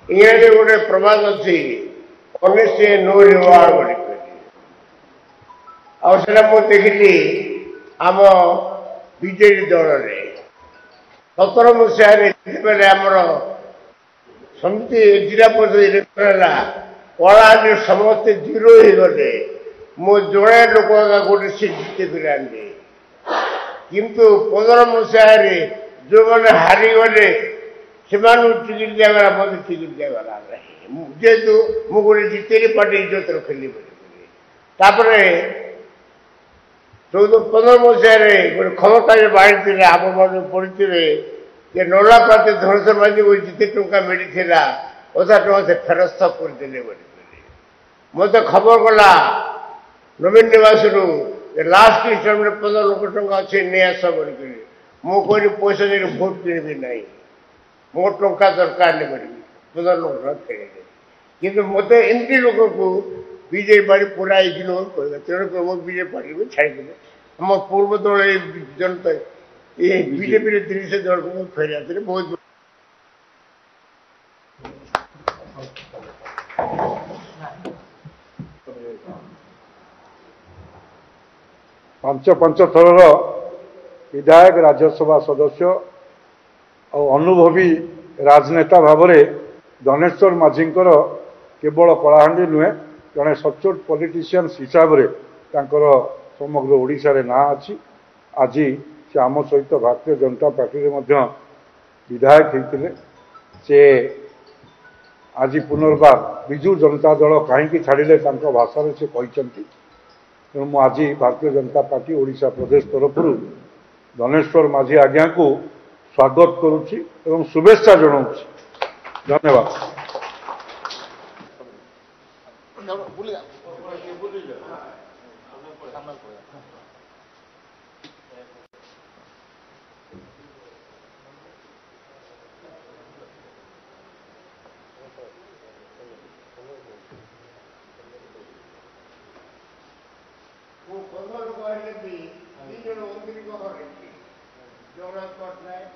इंग्रजी गोटे प्रबाद अच्छी पनिशे नो रिवार्ड आउटा मुझे देखी आम बीजेडी दल में 17 मसीह आमर समिति जिला परिषद इलेक्शन है कलाहां समस्ते जीरो हो गले मो जोड़े लोक गोटे सीट जिते आने किंतु 15 मसीह जो मैंने हारीगले से टिकट दिगला मत टिकट दिगला जेहेतु मुझे गोटे जितेरी पार्टी इज्जत रखिली चौदह 15 मसीह गोटे क्षमता बाढ़ी आप पढ़ी ये नौलापाती धनुष माझी को जिते टंका मिलता अधा टका से फेरस्त करदे मत खबर गला नवीन निवास लास्ट इन्स्टलमेंट में 15 लाख टंका अच्छे नहीं आस बोलिक मुझे पैसा दे भोट किणवी ना मो टंका दरकार नहीं करी 15 लाख टका फेरे कि मत एमती लोक को बीजेपी पार्टी पूरा इग्नोर कर तेणुक बीजेपी पार्टी को छाड़दे आम पूर्व दल जनता ये बीजेपी 30 दल को फेर आते बहुत पंच थर विधायक राज्यसभा सदस्य और अनुभवी राजनेता भाव में धनेश्वर माझी केवल कलाहांडी नुहे जड़े सचोट पॉलिटिशियंस हिसाब से समग्र ओडिशा रे ना अच्छी आज से आम सहित भारतीय जनता पार्टी विधायक होते से आज पुनर्बार विजु जनता दल कहीं छाड़िले भाषा से कहते तेणु मु आज भारतीय जनता पार्टी ओडिशा प्रदेश तरफ धनेश्वर माझी आज्ञा को स्वागत करुच्ची एवं शुभेच्छा जनाऊँगी धन्यवाद। जगन्नाथ पट्टनायक